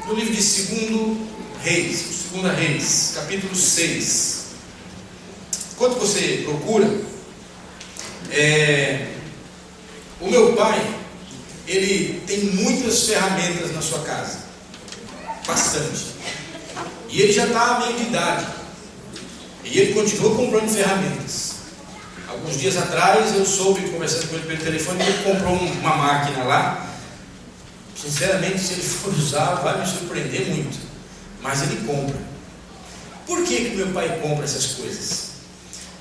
no livro de 2 Reis, capítulo 6. Enquanto você procura, o meu pai, ele tem muitas ferramentas na sua casa, bastante, e ele já está meio de idade, e ele continua comprando ferramentas. Alguns dias atrás eu soube, conversando com ele pelo telefone, que ele comprou uma máquina lá. Sinceramente, se ele for usar, vai me surpreender muito, mas ele compra. Por que meu pai compra essas coisas?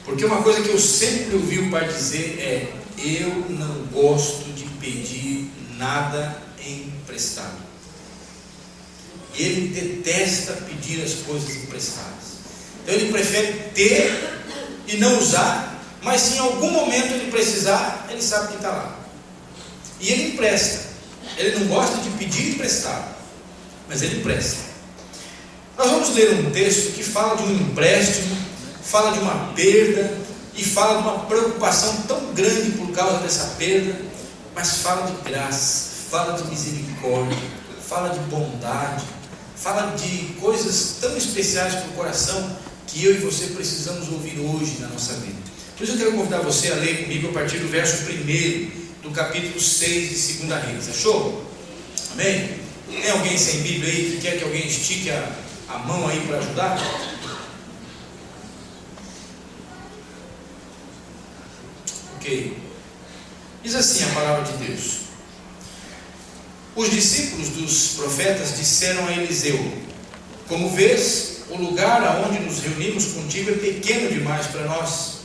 Porque uma coisa que eu sempre ouvi o pai dizer é: eu não gosto de pedir nada emprestado. Ele detesta pedir as coisas emprestadas. Então ele prefere ter e não usar, mas se em algum momento ele precisar, ele sabe que está lá. E ele empresta. Ele não gosta de pedir emprestado, mas ele empresta. Nós vamos ler um texto que fala de um empréstimo, fala de uma perda, e fala de uma preocupação tão grande por causa dessa perda, mas fala de graça, fala de misericórdia, fala de bondade, fala de coisas tão especiais para o coração, que eu e você precisamos ouvir hoje na nossa vida. Por isso eu quero convidar você a ler comigo a partir do verso 1 do capítulo 6 de 2 Reis. Achou? Amém? Tem alguém sem Bíblia aí que quer que alguém estique a mão aí para ajudar? Ok. Diz assim a palavra de Deus: os discípulos dos profetas disseram a Eliseu: como vês, o lugar aonde nos reunimos contigo é pequeno demais para nós.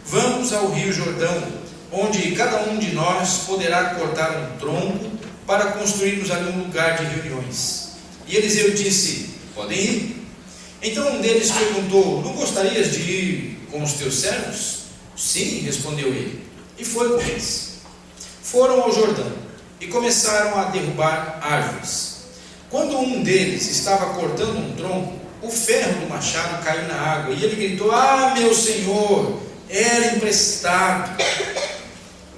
Vamos ao rio Jordão, onde cada um de nós poderá cortar um tronco para construirmos ali um lugar de reuniões. E Eliseu disse: podem ir. Então um deles perguntou: não gostarias de ir com os teus servos? Sim, respondeu ele, e foi com eles. Foram ao Jordão e começaram a derrubar árvores. Quando um deles estava cortando um tronco, o ferro do machado caiu na água, e ele gritou: ah, meu senhor, era emprestado.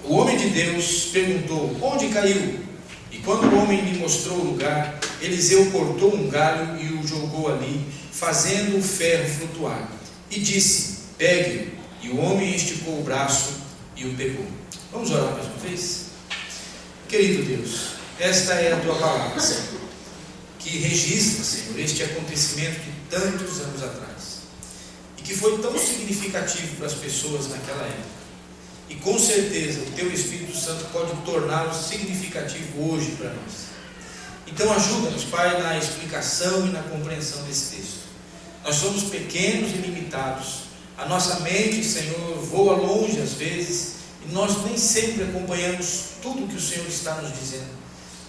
O homem de Deus perguntou: onde caiu? E quando o homem lhe mostrou o lugar, Eliseu cortou um galho e o jogou ali, fazendo o ferro flutuar, e disse: pegue-o. E o homem esticou o braço e o pegou. Vamos orar mais uma vez? Querido Deus, esta é a tua palavra, Senhor, que registra, Senhor, este acontecimento de tantos anos atrás, e que foi tão significativo para as pessoas naquela época. E com certeza o Teu Espírito Santo pode torná-lo significativo hoje para nós. Então ajuda-nos, Pai, na explicação e na compreensão desse texto. Nós somos pequenos e limitados. A nossa mente, Senhor, voa longe às vezes, e nós nem sempre acompanhamos tudo que o Senhor está nos dizendo.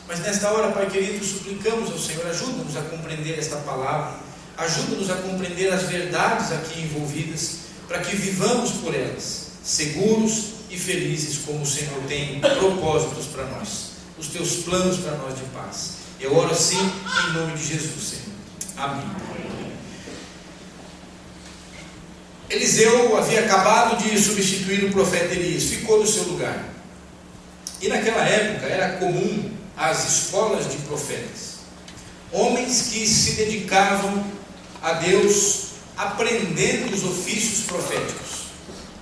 Mas nesta hora, Pai querido, suplicamos ao Senhor: ajuda-nos a compreender esta palavra, ajuda-nos a compreender as verdades aqui envolvidas, para que vivamos por elas, seguros e felizes, como o Senhor tem propósitos para nós, os teus planos para nós de paz. Eu oro assim em nome de Jesus, Senhor. Amém. Eliseu havia acabado de substituir o profeta Elias, ficou no seu lugar. E naquela época era comum as escolas de profetas, homens que se dedicavam a Deus, aprendendo os ofícios proféticos,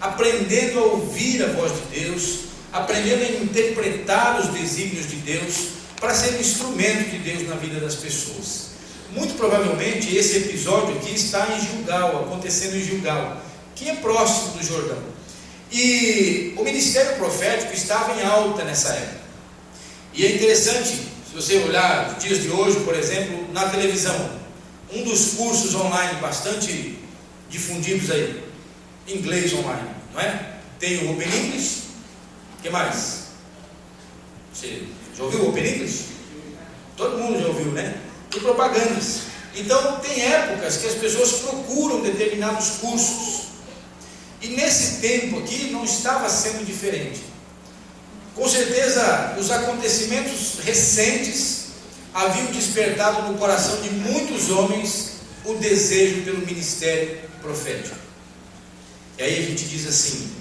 aprendendo a ouvir a voz de Deus, aprendendo a interpretar os desígnios de Deus, para ser instrumento de Deus na vida das pessoas. Muito provavelmente esse episódio aqui está em Gilgal, acontecendo em Gilgal, que é próximo do Jordão. E o ministério profético estava em alta nessa época. E é interessante, se você olhar os dias de hoje, por exemplo, na televisão, um dos cursos online bastante difundidos aí, inglês online, não é? Tem o Open English. O que mais? Você já ouviu o Open English? Todo mundo já ouviu, né? E propagandas. Então tem épocas que as pessoas procuram determinados cursos, e nesse tempo aqui não estava sendo diferente. Com certeza os acontecimentos recentes haviam despertado no coração de muitos homens o desejo pelo ministério profético. E aí a gente diz assim: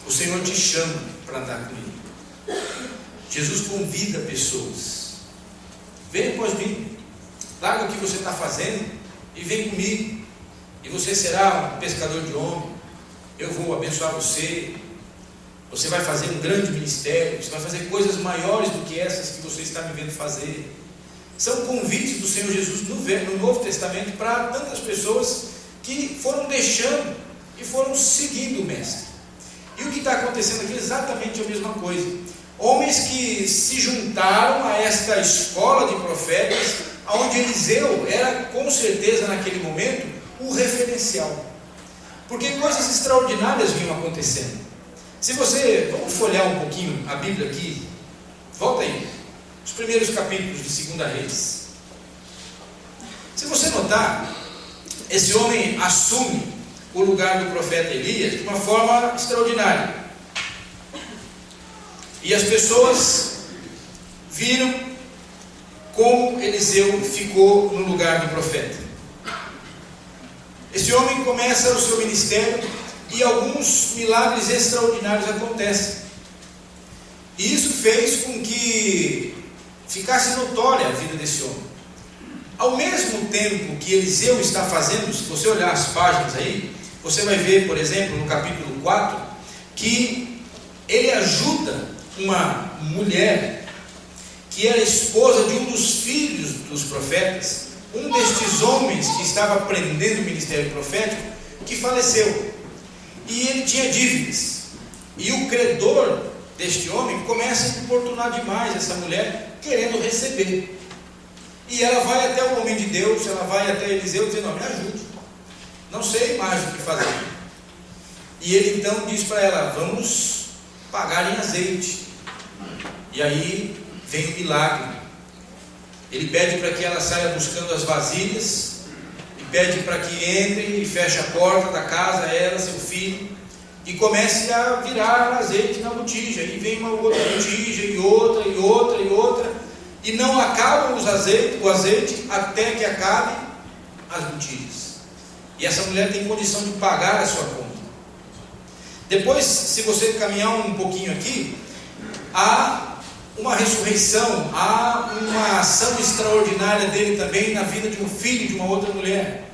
o Senhor te chama para andar com Ele. Jesus convida pessoas: venha após mim, larga o que você está fazendo e vem comigo, e você será um pescador de homem, eu vou abençoar você, você vai fazer um grande ministério, você vai fazer coisas maiores do que essas que você está me vendo fazer. São convites do Senhor Jesus no Novo Testamento para tantas pessoas que foram deixando e foram seguindo o Mestre. E o que está acontecendo aqui é exatamente a mesma coisa. Homens que se juntaram a esta escola de profetas, onde Eliseu era com certeza naquele momento o referencial, porque coisas extraordinárias vinham acontecendo. Se você, vamos folhear um pouquinho a Bíblia aqui, volta aí, os primeiros capítulos de 2 Reis. Se você notar, esse homem assume o lugar do profeta Elias de uma forma extraordinária, e as pessoas viram como Eliseu ficou no lugar do profeta. Esse homem começa o seu ministério e alguns milagres extraordinários acontecem, e isso fez com que ficasse notória a vida desse homem. Ao mesmo tempo que Eliseu está fazendo, se você olhar as páginas aí, você vai ver, por exemplo, no capítulo 4, que ele ajuda uma mulher que era esposa de um dos filhos dos profetas, um destes homens que estava aprendendo o ministério profético, que faleceu, e ele tinha dívidas, e o credor deste homem começa a importunar demais essa mulher, querendo receber, e ela vai até o homem de Deus, ela vai até Eliseu dizendo: me ajude, não sei mais o que fazer. E ele então diz para ela: vamos pagar em azeite. E aí vem o milagre. Ele pede para que ela saia buscando as vasilhas, e pede para que entre e feche a porta da casa, ela, seu filho, e comece a virar azeite na botija. E vem uma outra botija, e outra, e outra, e outra, e não acaba o azeite até que acabe as botijas. E essa mulher tem condição de pagar a sua conta. Depois, se você caminhar um pouquinho aqui, há uma ressurreição, há uma ação extraordinária dele também na vida de um filho de uma outra mulher.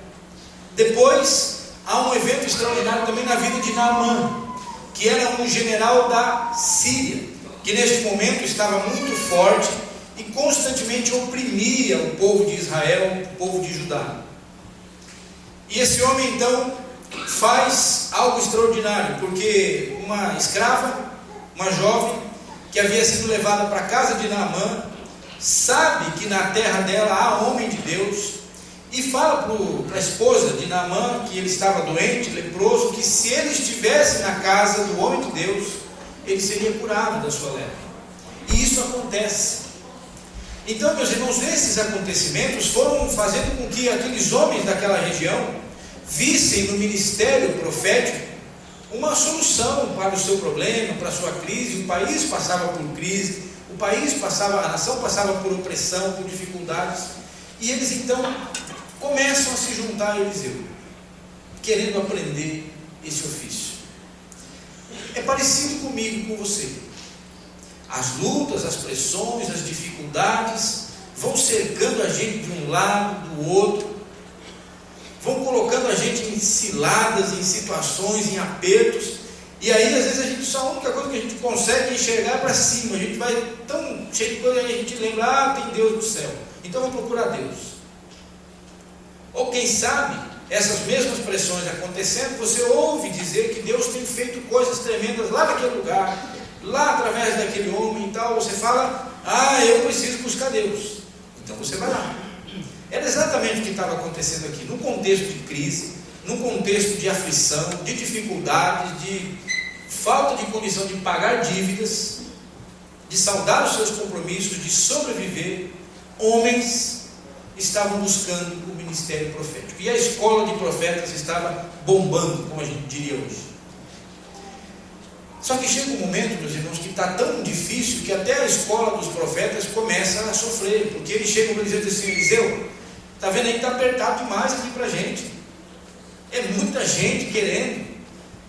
Depois, há um evento extraordinário também na vida de Naamã, que era um general da Síria, que neste momento estava muito forte e constantemente oprimia o povo de Israel, o povo de Judá. E esse homem então faz algo extraordinário, porque uma escrava, uma jovem, que havia sido levada para a casa de Naamã, sabe que na terra dela há homem de Deus, e fala para a esposa de Naamã, que ele estava doente, leproso, que se ele estivesse na casa do homem de Deus, ele seria curado da sua lepra. E isso acontece. Então, meus irmãos, esses acontecimentos foram fazendo com que aqueles homens daquela região vissem no ministério profético uma solução para o seu problema, para a sua crise. O país passava por crise, a nação passava por opressão, por dificuldades, e eles então começam a se juntar a Eliseu, querendo aprender esse ofício. É parecido comigo e com você. As lutas, as pressões, as dificuldades vão cercando a gente de um lado, do outro, vão colocando a gente em ciladas, em situações, em apertos, e aí às vezes a única coisa que a gente consegue enxergar para cima. A gente vai tão cheio de coisa que a gente lembra: tem Deus no céu, então vamos procurar Deus. Ou quem sabe, essas mesmas pressões acontecendo, você ouve dizer que Deus tem feito coisas tremendas lá naquele lugar, lá através daquele homem e tal. Você fala: eu preciso buscar Deus. Então você vai lá. Era exatamente o que estava acontecendo aqui, num contexto de crise, num contexto de aflição, de dificuldades, de falta de condição de pagar dívidas, de saldar os seus compromissos, de sobreviver. Homens estavam buscando o ministério profético, e a escola de profetas estava bombando, como a gente diria hoje. Só que chega um momento, meus irmãos, que está tão difícil que até a escola dos profetas começa a sofrer, porque eles chegam para Eliseu e dizem assim: Eliseu, está vendo aí que está apertado demais aqui para a gente, é muita gente querendo,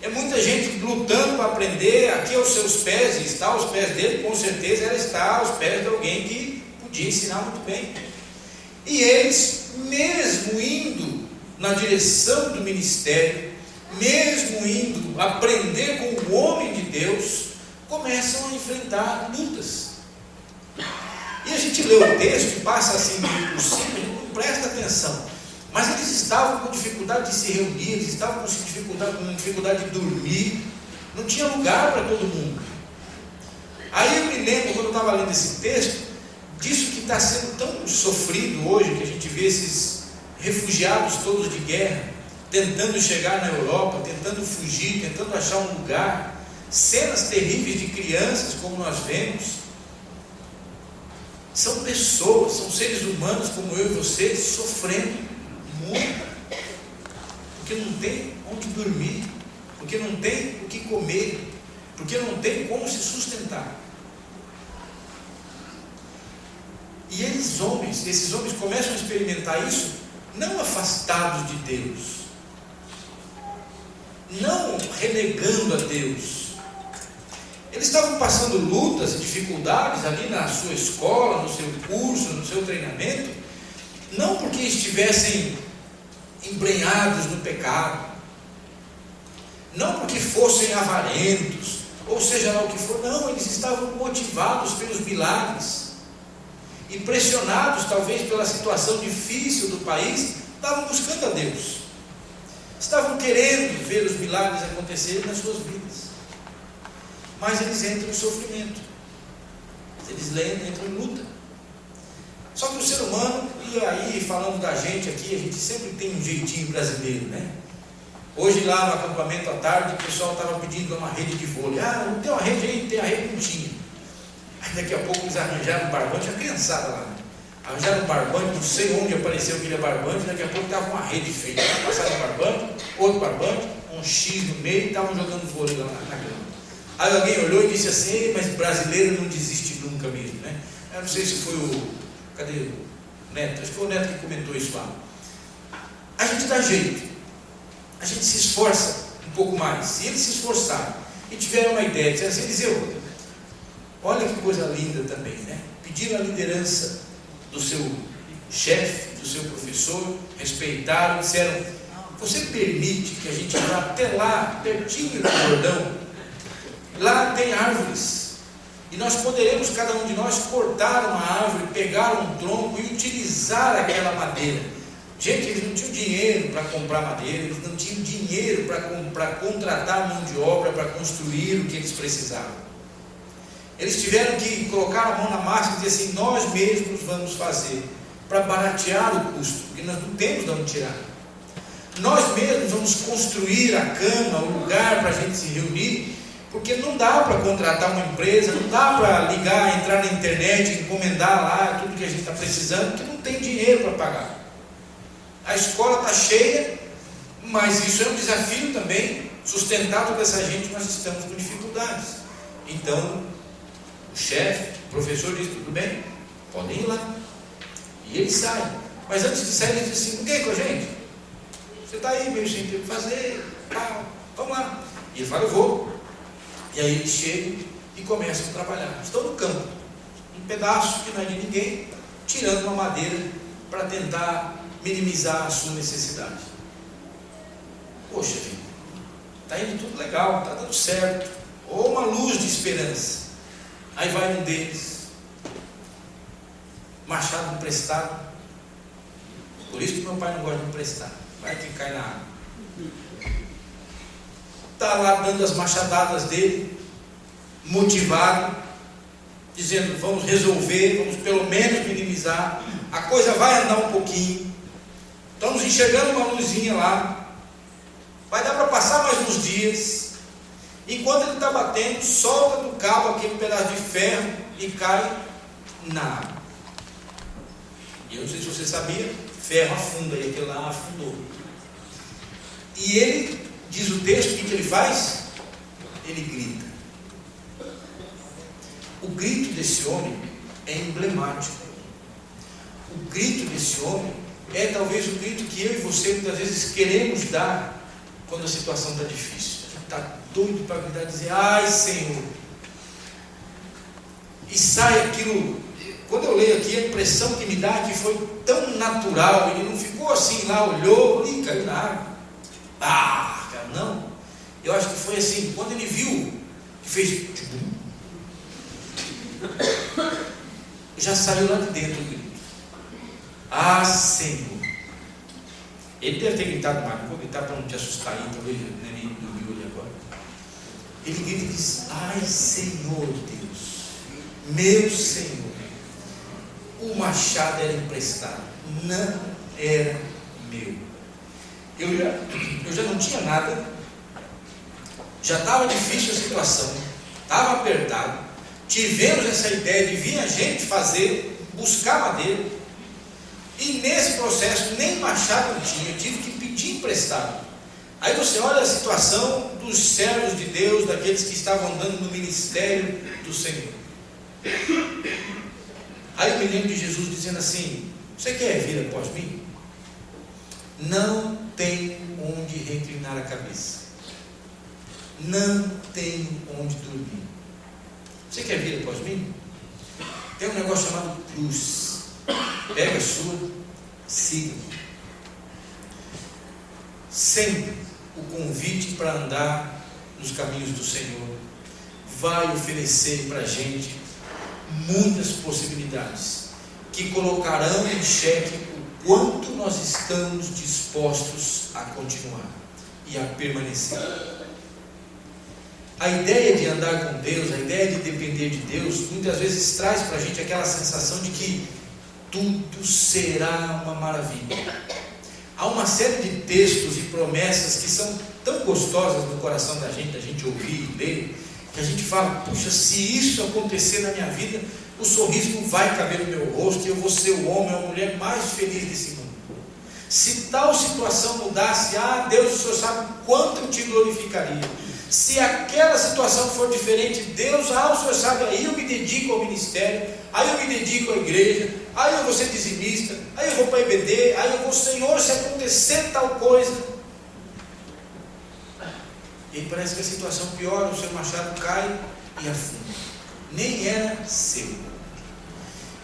é muita gente lutando para aprender. Aqui aos seus pés, e está aos pés dele, com certeza ela está aos pés de alguém que podia ensinar muito bem. E eles, mesmo indo na direção do ministério, mesmo indo aprender com o homem de Deus, começam a enfrentar lutas. E a gente lê o texto e passa assim por cima, a gente não presta atenção. Mas eles estavam com dificuldade de se reunir, eles estavam com dificuldade de dormir, não tinha lugar para todo mundo. Aí eu me lembro, quando eu estava lendo esse texto, disso que está sendo tão sofrido hoje, que a gente vê esses refugiados todos de guerra, tentando chegar na Europa, tentando fugir, tentando achar um lugar, cenas terríveis de crianças, como nós vemos. São pessoas, são seres humanos como eu e você, sofrendo muito, porque não tem onde dormir, porque não tem o que comer, porque não tem como se sustentar. E esses homens começam a experimentar isso, não afastados de Deus, não renegando a Deus. Eles estavam passando lutas e dificuldades ali na sua escola, no seu curso, no seu treinamento, não porque estivessem embrenhados no pecado, não porque fossem avarentos, ou seja lá o que for, não, eles estavam motivados pelos milagres, e pressionados talvez pela situação difícil do país, estavam buscando a Deus, estavam querendo ver os milagres acontecerem nas suas vidas. Mas eles entram em sofrimento, eles entram em luta. Só que o ser humano, e aí falando da gente aqui, a gente sempre tem um jeitinho brasileiro, né? Hoje lá no acampamento à tarde, o pessoal estava pedindo uma rede de vôlei. Ah, não tem uma rede aí? Tem a rede, não tinha. Aí daqui a pouco eles arranjaram um barbante, a criançada lá, né? Arranjaram um barbante, não sei onde apareceu aquele barbante, daqui a pouco estava uma rede feita. Passaram um barbante, outro barbante, um X no meio, e estavam jogando vôlei lá na grama. Aí alguém olhou e disse assim, mas brasileiro não desiste nunca mesmo, né? Eu não sei se foi cadê o Neto? Acho que foi o Neto que comentou isso lá. A gente dá jeito, a gente se esforça um pouco mais. Se eles se esforçaram e tiveram uma ideia, disseram assim, Eliseu, olha que coisa linda também, né? Pediram a liderança do seu chefe, do seu professor, respeitaram, disseram, você permite que a gente vá até lá, pertinho do Jordão? Lá tem árvores, e nós poderemos, cada um de nós, cortar uma árvore, pegar um tronco e utilizar aquela madeira. Gente, eles não tinham dinheiro para comprar madeira, eles não tinham dinheiro para contratar mão de obra, para construir o que eles precisavam. Eles tiveram que colocar a mão na massa e dizer assim, nós mesmos vamos fazer, para baratear o custo, porque nós não temos de onde tirar. Nós mesmos vamos construir a cama, o lugar para a gente se reunir, porque não dá para contratar uma empresa, não dá para ligar, entrar na internet, encomendar lá tudo que a gente está precisando, porque não tem dinheiro para pagar. A escola está cheia, mas isso é um desafio também, sustentar toda essa gente, nós estamos com dificuldades. Então, o chefe, o professor diz, tudo bem, podem ir lá. E eles saem. Mas antes de sair, eles dizem assim, não quer ir com a gente? Você está aí meio sem ter o que fazer, tal, vamos lá. E ele fala, eu vou. E aí eles chegam e começam a trabalhar. Estão no campo, um pedaço que não é de ninguém, tirando uma madeira para tentar minimizar a sua necessidade. Poxa vida, está indo tudo legal, está dando certo, ou uma luz de esperança. Aí vai um deles, machado emprestado, por isso que meu pai não gosta de emprestar, vai que cai na água. Está lá dando as machadadas dele, motivado, dizendo, vamos resolver, vamos pelo menos minimizar, a coisa vai andar um pouquinho, estamos enxergando uma luzinha lá, vai dar para passar mais uns dias. Enquanto ele está batendo, solta do cabo aquele pedaço de ferro e cai na água. E eu não sei se você sabia, ferro afunda, e aquele lá afundou. E ele, diz o texto, o que ele faz? Ele grita. O grito desse homem é emblemático. O grito desse homem é talvez o grito que eu e você muitas vezes queremos dar quando a situação está difícil. A gente está doido para gritar e dizer, ai Senhor. E sai aquilo quando eu leio aqui, a impressão que me dá é que foi tão natural, ele não ficou assim lá, olhou e caiu na água. Ah, cara, não. Eu acho que foi assim, quando ele viu, que fez, já saiu lá de dentro o grito. Ah, Senhor. Ele deve ter gritado mais, não vou gritar para não te assustar aí, talvez o neném dormiu ali agora. Ele grita e diz: ai, Senhor Deus, meu Senhor, o machado era emprestado, não era meu. Eu já não tinha nada, já estava difícil a situação, estava apertado, tivemos essa ideia de vir a gente fazer, buscar madeira, e nesse processo nem machado eu tinha, eu tive que pedir emprestado. Aí você olha a situação dos servos de Deus, daqueles que estavam andando no ministério do Senhor. Aí eu me lembro de Jesus dizendo assim: você quer vir após mim? Não tenho onde reclinar a cabeça, não tenho onde dormir. Você quer vir após mim? Tem um negócio chamado cruz. Pega a sua, siga. Sempre o convite para andar nos caminhos do Senhor vai oferecer para a gente muitas possibilidades que colocarão em xeque o quanto nós estamos dispostos a continuar e a permanecer. A ideia de andar com Deus, a ideia de depender de Deus, muitas vezes traz para a gente aquela sensação de que tudo será uma maravilha. Há uma série de textos e promessas que são tão gostosas no coração da gente ouvir e ler, que a gente fala: puxa, se isso acontecer na minha vida, o sorriso não vai caber no meu rosto e eu vou ser o homem ou a mulher mais feliz desse mundo. Se tal situação mudasse, Deus, o Senhor sabe quanto eu te glorificaria. Se aquela situação for diferente, Deus, o Senhor sabe, aí eu me dedico ao ministério, aí eu me dedico à igreja, aí eu vou ser dizimista, aí eu vou para a IBD, aí eu vou, Senhor, se acontecer tal coisa. E aí parece que a situação piora, o seu machado cai e afunda. Nem era seu.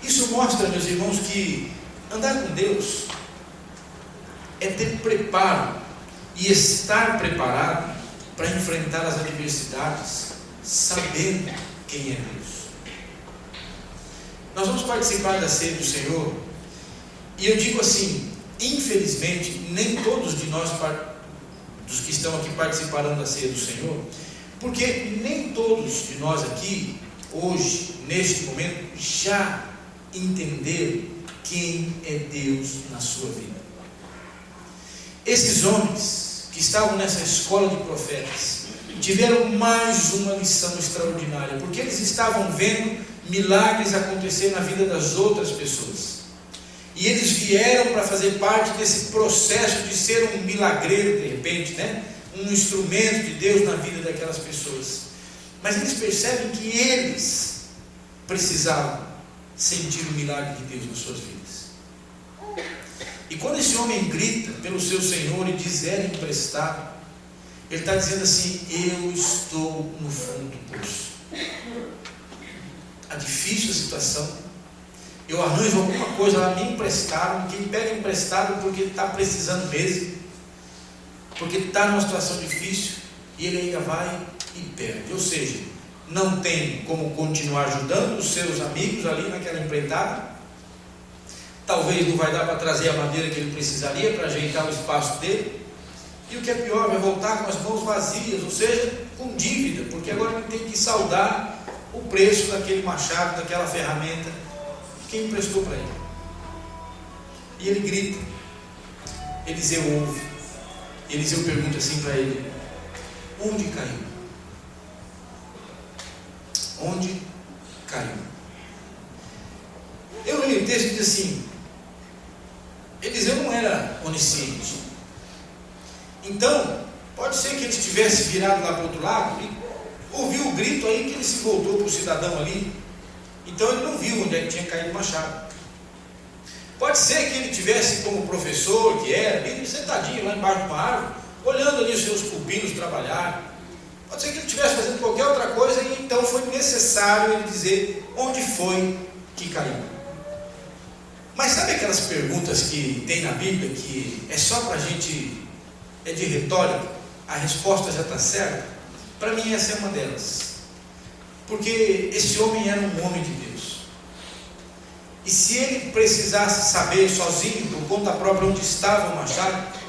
Isso mostra, meus irmãos, que andar com Deus é ter preparo e estar preparado para enfrentar as adversidades, sabendo quem é Deus. Nós vamos participar da ceia do Senhor, e eu digo assim, infelizmente, nem todos de nós, dos que estão aqui, participarão da ceia do Senhor, porque nem todos de nós aqui, hoje, neste momento, já entenderam quem é Deus na sua vida. Esses homens que estavam nessa escola de profetas tiveram mais uma lição extraordinária, porque eles estavam vendo milagres acontecer na vida das outras pessoas, e eles vieram para fazer parte desse processo de ser um milagreiro, de repente, um instrumento de Deus na vida daquelas pessoas. Mas eles percebem que eles precisavam sentir o milagre de Deus nas suas vidas. E quando esse homem grita pelo seu Senhor e diz: era emprestado, ele está dizendo assim: eu estou no fundo do poço. Está difícil a situação, eu arranjo alguma coisa lá, me emprestaram. Quem pega emprestado porque está precisando mesmo, porque está numa situação difícil, e ele ainda vai e perde. Ou seja, não tem como continuar ajudando os seus amigos ali naquela empreitada. Talvez não vai dar para trazer a madeira que ele precisaria para ajeitar o espaço dele. E o que é pior, vai voltar com as mãos vazias, ou seja, com dívida, porque agora ele tem que saldar o preço daquele machado, daquela ferramenta que emprestou para ele. E ele grita. Eliseu ouve. Eliseu pergunta assim para ele: onde caiu? Onde caiu? Eu leio o texto e diz assim: Eliseu não era onisciente. Então, pode ser que ele estivesse virado lá para o outro lado e ouviu o grito aí, que ele se voltou para o cidadão ali. Então ele não viu onde é que tinha caído o machado. Pode ser que ele tivesse, como professor que era, ali sentadinho lá embaixo de uma árvore, olhando ali os seus pupilos trabalhar. Pode ser que ele estivesse fazendo qualquer outra coisa, e então foi necessário ele dizer onde foi que caiu. Mas sabe aquelas perguntas que tem na Bíblia que é só para a gente, é de retórica, a resposta já está certa? Para mim essa é uma delas. Porque esse homem era um homem de Deus. E se ele precisasse saber sozinho, por conta própria, onde estava o machado,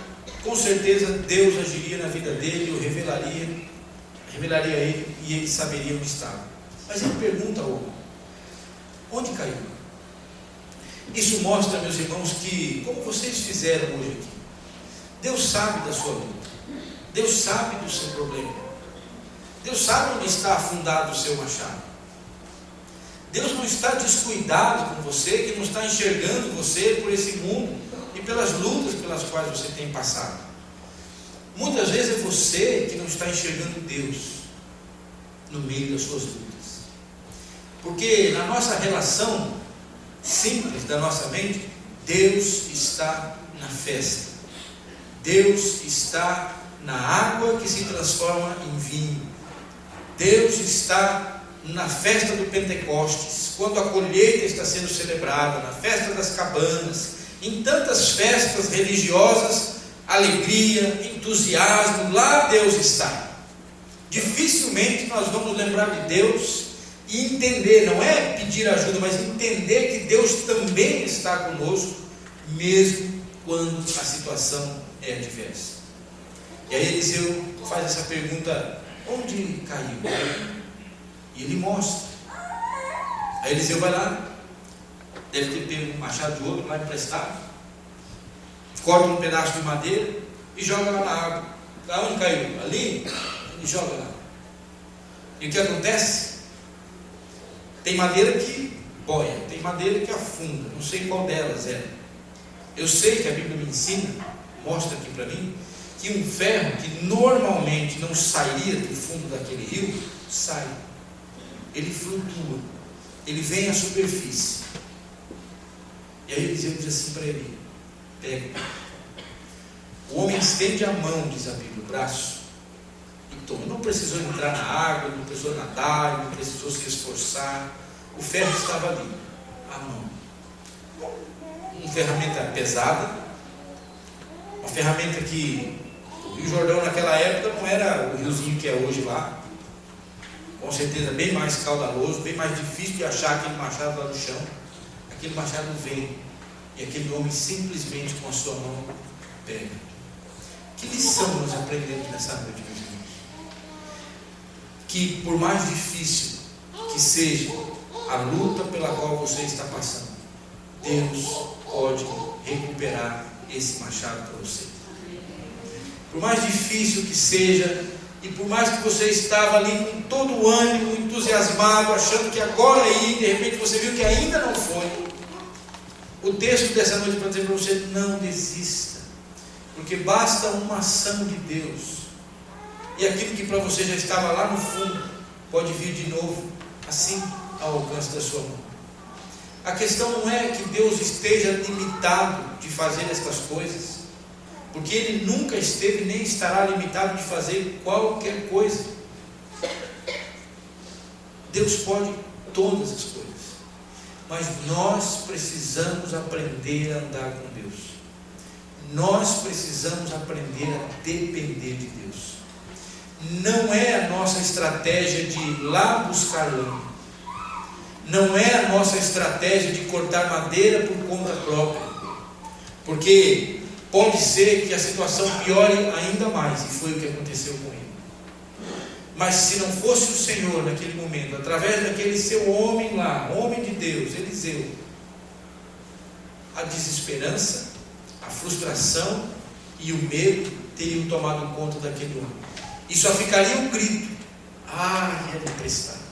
com certeza Deus agiria na vida dele, o revelaria a ele, e ele saberia onde estava. Mas ele pergunta ao homem: onde caiu? Isso mostra, meus irmãos, que, como vocês fizeram hoje aqui, Deus sabe da sua luta, Deus sabe do seu problema, Deus sabe onde está afundado o seu machado. Deus não está descuidado com você, que não está enxergando você por esse mundo e pelas lutas pelas quais você tem passado. Muitas vezes é você que não está enxergando Deus no meio das suas lutas. Porque na nossa relação simples da nossa mente, Deus está na festa. Deus está na água que se transforma em vinho. Deus está na festa do Pentecostes, quando a colheita está sendo celebrada, na festa das cabanas, em tantas festas religiosas, alegria, entusiasmo, lá Deus está. Dificilmente nós vamos lembrar de Deus e entender, não é pedir ajuda, mas entender que Deus também está conosco, mesmo quando a situação é adversa. E aí Eliseu faz essa pergunta: onde caiu? E ele mostra. Aí Eliseu vai lá, deve ter pego um machado de ouro lá emprestado, corta um pedaço de madeira e joga lá na água. Aonde caiu? Ali? Ele joga lá. E o que acontece? Tem madeira que boia, tem madeira que afunda, não sei qual delas é. Eu sei que a Bíblia me ensina, mostra aqui para mim, que um ferro que normalmente não sairia do fundo daquele rio, sai. Ele flutua, ele vem à superfície. E aí Eliseu diz assim para ele: pega. O homem estende a mão, diz a Bíblia, o braço, e toma. Não precisou entrar na água, não precisou nadar, não precisou se esforçar. O ferro estava ali, a mão. Uma ferramenta pesada, uma ferramenta que o Rio Jordão naquela época não era o riozinho que é hoje lá. Com certeza bem mais caudaloso, bem mais difícil de achar aquele machado lá no chão. Aquele machado vem, e aquele homem simplesmente com a sua mão pega. Que lição nós aprendemos nessa noite, meus irmãos? Que por mais difícil que seja a luta pela qual você está passando, Deus pode recuperar esse machado para você. Por mais difícil que seja, e por mais que você estava ali com todo o ânimo, entusiasmado, achando que agora ia, de repente você viu que ainda não foi, o texto dessa noite para dizer para você: não desista, porque basta uma ação de Deus, e aquilo que para você já estava lá no fundo, pode vir de novo, assim, ao alcance da sua mão. A questão não é que Deus esteja limitado de fazer estas coisas, porque Ele nunca esteve nem estará limitado de fazer qualquer coisa. Deus pode todas as coisas, mas nós precisamos aprender a andar com Deus. Nós precisamos aprender a depender de Deus. Não é a nossa estratégia de ir lá buscar lã, não é a nossa estratégia de cortar madeira por conta própria, porque pode ser que a situação piore ainda mais, e foi o que aconteceu com ele. Mas se não fosse o Senhor naquele momento, através daquele seu homem lá, homem de Deus, Eliseu, a desesperança, a frustração e o medo teriam tomado conta daquele homem, e só ficaria um grito: ah, era emprestado.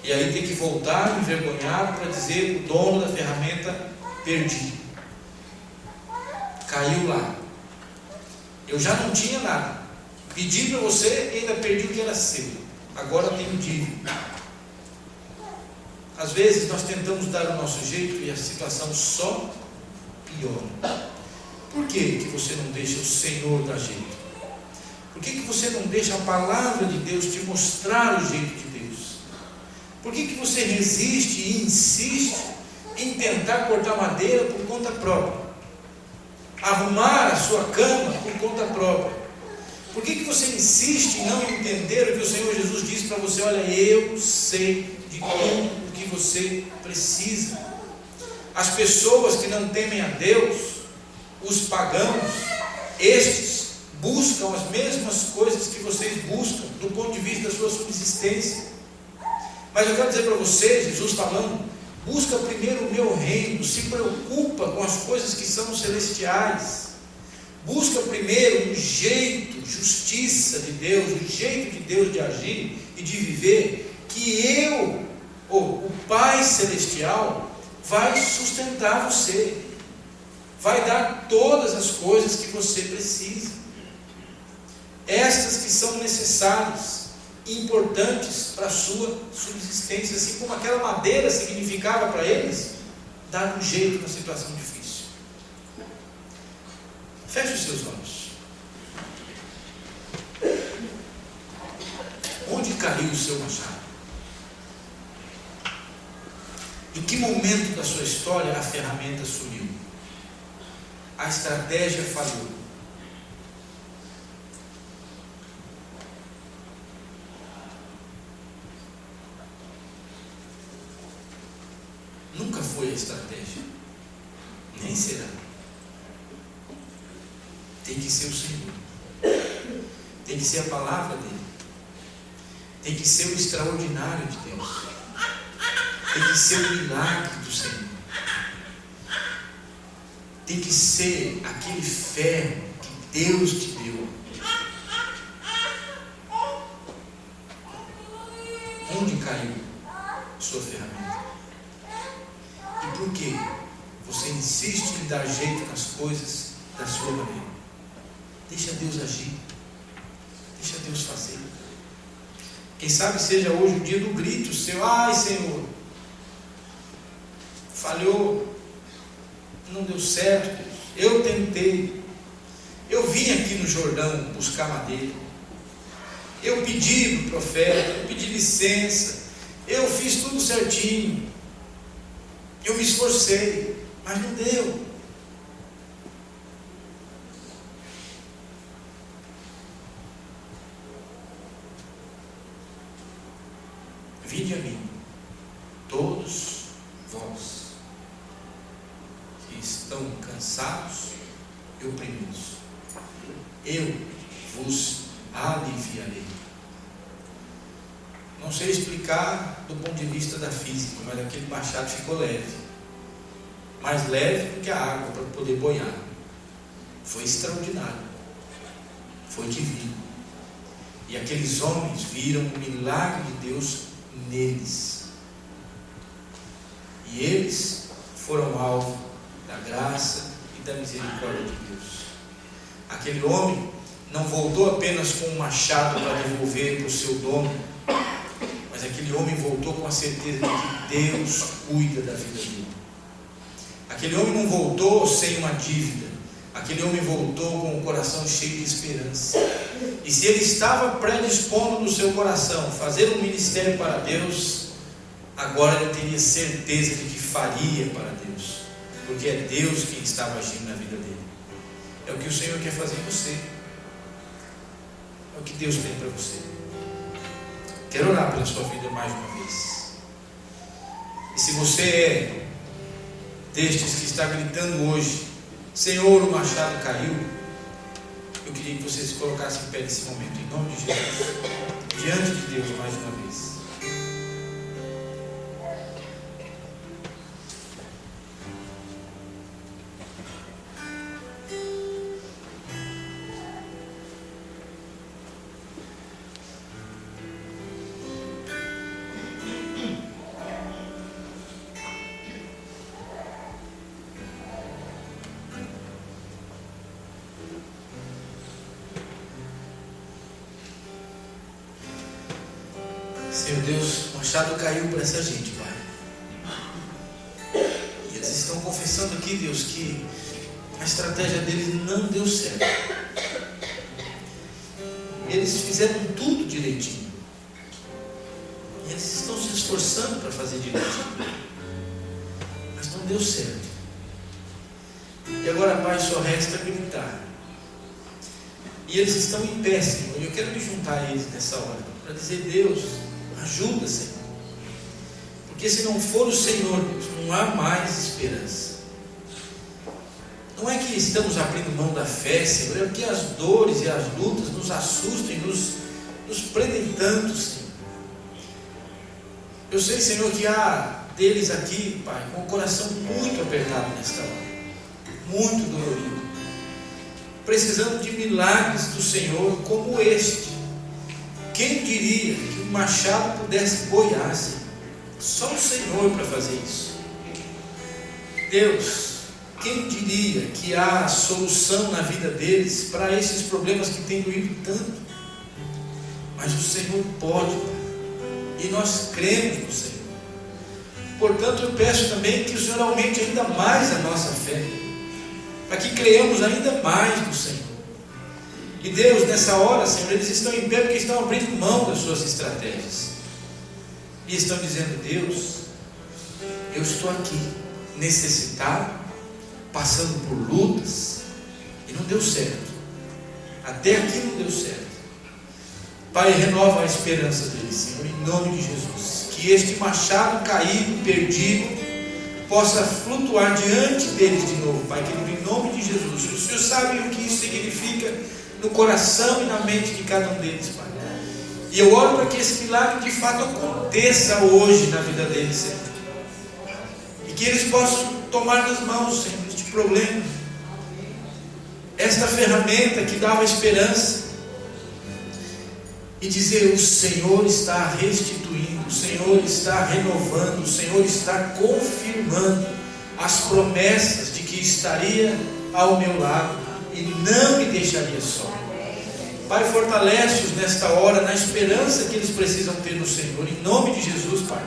E aí tem que voltar envergonhado para dizer o dono da ferramenta: perdi. Caiu lá. Eu já não tinha nada. Pedi para você e ainda perdi o que era seu. Agora tenho dívida. Às vezes nós tentamos dar o nosso jeito e a situação só piora. Por que você não deixa o Senhor dar jeito? Por que você não deixa a palavra de Deus te mostrar o jeito de Deus? Por que você resiste e insiste em tentar cortar madeira por conta própria? Arrumar a sua cama por conta própria? Por que você insiste em não entender o que o Senhor Jesus disse para você? Olha, eu sei de tudo o que você precisa. As pessoas que não temem a Deus, os pagãos, estes buscam as mesmas coisas que vocês buscam, do ponto de vista da sua subsistência. Mas eu quero dizer para você, Jesus falando, busca primeiro o meu reino, se preocupa com as coisas que são celestiais. Busca primeiro o jeito, justiça de Deus, o jeito de Deus de agir e de viver, que o Pai Celestial, vai sustentar você, vai dar todas as coisas que você precisa, estas que são necessárias, importantes para a sua subsistência, assim como aquela madeira significava para eles, dar um jeito na situação difícil. Feche os seus olhos. Onde caiu o seu machado? Em que momento da sua história a ferramenta sumiu? A estratégia falhou? Nunca foi a estratégia, nem será. Tem que ser o Senhor, tem que ser a palavra dele, tem que ser o extraordinário de Deus, tem que ser o milagre do Senhor, tem que ser aquele ferro que Deus te deu. Onde caiu sua ferramenta? E por que você insiste em dar jeito nas coisas da sua maneira? Deixa Deus agir, deixa Deus fazer. Quem sabe seja hoje o dia do grito seu: ai Senhor, falhou, não deu certo, Deus. Eu tentei, eu vim aqui no Jordão buscar madeira, eu pedi para o profeta, eu pedi licença, eu fiz tudo certinho, eu me esforcei, mas não deu. Vinde a mim, todos vós que estão cansados e oprimidos, eu vos aliviarei. Não sei explicar do ponto de vista da física, mas aquele machado ficou leve, mais leve do que a água para poder boiar. Foi extraordinário, foi divino. E aqueles homens viram o milagre de Deus neles, e eles foram alvo da graça e da misericórdia de Deus. Aquele homem não voltou apenas com um machado para devolver para o seu dono, mas aquele homem voltou com a certeza de que Deus cuida da vida dele. Aquele homem não voltou sem uma dívida, aquele homem voltou com o coração cheio de esperança. E se ele estava predispondo no seu coração fazer um ministério para Deus, agora ele teria certeza de que faria para Deus, porque é Deus quem estava agindo na vida dele. É o que o Senhor quer fazer em você, é o que Deus tem para você. Quero orar pela sua vida mais uma vez. E se você é destes que está gritando hoje: Senhor, o machado caiu, eu queria que você se colocasse em pé nesse momento, em nome de Jesus, diante de Deus mais uma vez. Senhor Deus, o machado caiu para essa gente, Pai. E eles estão confessando aqui, Deus, que a estratégia deles não deu certo. Eles fizeram tudo direitinho. E eles estão se esforçando para fazer direito, mas não deu certo. E agora, Pai, só resta gritar. E eles estão em pé, Senhor, e eu quero me juntar a eles nessa hora, para dizer: Deus, ajuda, Senhor. Porque se não for o Senhor, Deus, não há mais esperança. Não é que estamos abrindo mão da fé, Senhor, é porque as dores e as lutas nos assustam e nos prendem tanto, Senhor. Eu sei, Senhor, que há deles aqui, Pai, com o coração muito apertado nesta hora, muito dolorido, precisando de milagres do Senhor como este. Quem diria que um machado pudesse boiar, Senhor? Só o Senhor para fazer isso. Deus, quem diria que há solução na vida deles para esses problemas que têm doído tanto? Mas o Senhor pode, e nós cremos no Senhor. Portanto, eu peço também que o Senhor aumente ainda mais a nossa fé, para que creiamos ainda mais no Senhor. E Deus, nessa hora, Senhor, eles estão em pé porque estão abrindo mão das suas estratégias, e estão dizendo: Deus, eu estou aqui, necessitado, passando por lutas, e não deu certo, até aqui não deu certo. Pai, renova a esperança deles, Senhor, em nome de Jesus. Que este machado caído, perdido, possa flutuar diante deles de novo, Pai querido, em nome de Jesus. O Senhor sabe o que isso significa no coração e na mente de cada um deles, Pai. E eu oro para que esse milagre de fato aconteça hoje na vida deles, Senhor. E que eles possam tomar nas mãos, Senhor, este problema, esta ferramenta que dava esperança, e dizer: o Senhor está restituindo, o Senhor está renovando, o Senhor está confirmando as promessas de que estaria ao meu lado e não me deixaria só. Pai, fortalece-os nesta hora, na esperança que eles precisam ter no Senhor, em nome de Jesus, Pai.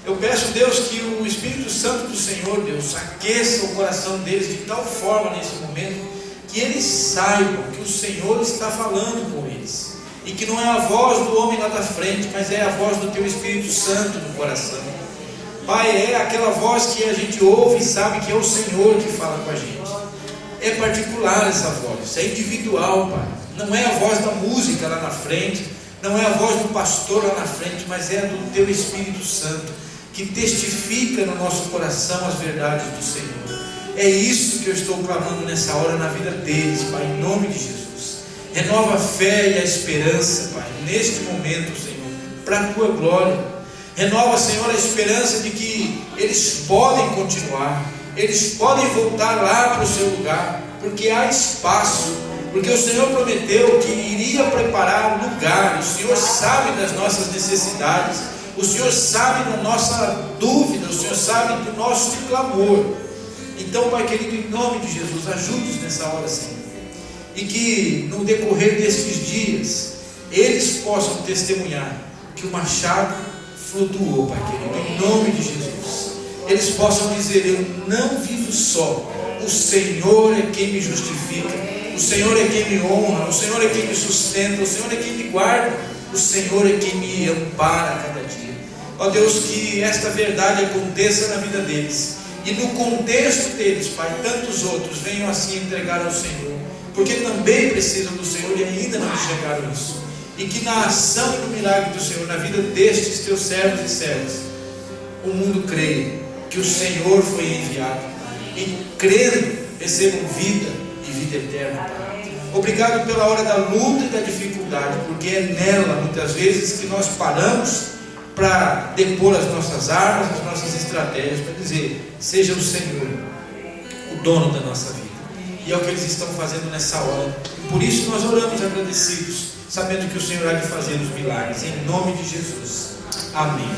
Eu peço, Deus, que o Espírito Santo do Senhor, Deus, aqueça o coração deles de tal forma nesse momento, que eles saibam que o Senhor está falando com eles, e que não é a voz do homem lá da frente, mas é a voz do Teu Espírito Santo no coração. Pai, é aquela voz que a gente ouve e sabe que é o Senhor que fala com a gente. É particular essa voz, é individual, Pai. Não é a voz da música lá na frente, não é a voz do pastor lá na frente, mas é a do Teu Espírito Santo, que testifica no nosso coração as verdades do Senhor. É isso que eu estou clamando nessa hora na vida deles, Pai, em nome de Jesus. Renova a fé e a esperança, Pai, neste momento, Senhor, para a Tua glória. Renova, Senhor, a esperança de que eles podem continuar, eles podem voltar lá para o seu lugar, porque há espaço, porque o Senhor prometeu que iria preparar um lugar. O Senhor sabe das nossas necessidades, o Senhor sabe da nossa dúvida, o Senhor sabe do nosso clamor. Então, Pai querido, em nome de Jesus, ajude-nos nessa hora, Senhor. E que no decorrer destes dias, eles possam testemunhar que o machado flutuou, Pai querido, em nome de Jesus. Eles possam dizer: eu não vivo só, o Senhor é quem me justifica, o Senhor é quem me honra, o Senhor é quem me sustenta, o Senhor é quem me guarda, o Senhor é quem me ampara a cada dia. Ó Deus, que esta verdade aconteça na vida deles, e no contexto deles, Pai, tantos outros venham assim entregar ao Senhor, porque também precisam do Senhor e ainda não chegaram nisso. E que na ação e no milagre do Senhor, na vida destes Teus servos e servas, o mundo creia que o Senhor foi enviado, e crendo recebam vida e vida eterna, Pai. Obrigado pela hora da luta e da dificuldade, porque é nela muitas vezes que nós paramos para depor as nossas armas, as nossas estratégias, para dizer: seja o Senhor o dono da nossa vida. E é o que eles estão fazendo nessa hora. Por isso nós oramos agradecidos, sabendo que o Senhor há de fazer os milagres, em nome de Jesus. Amém.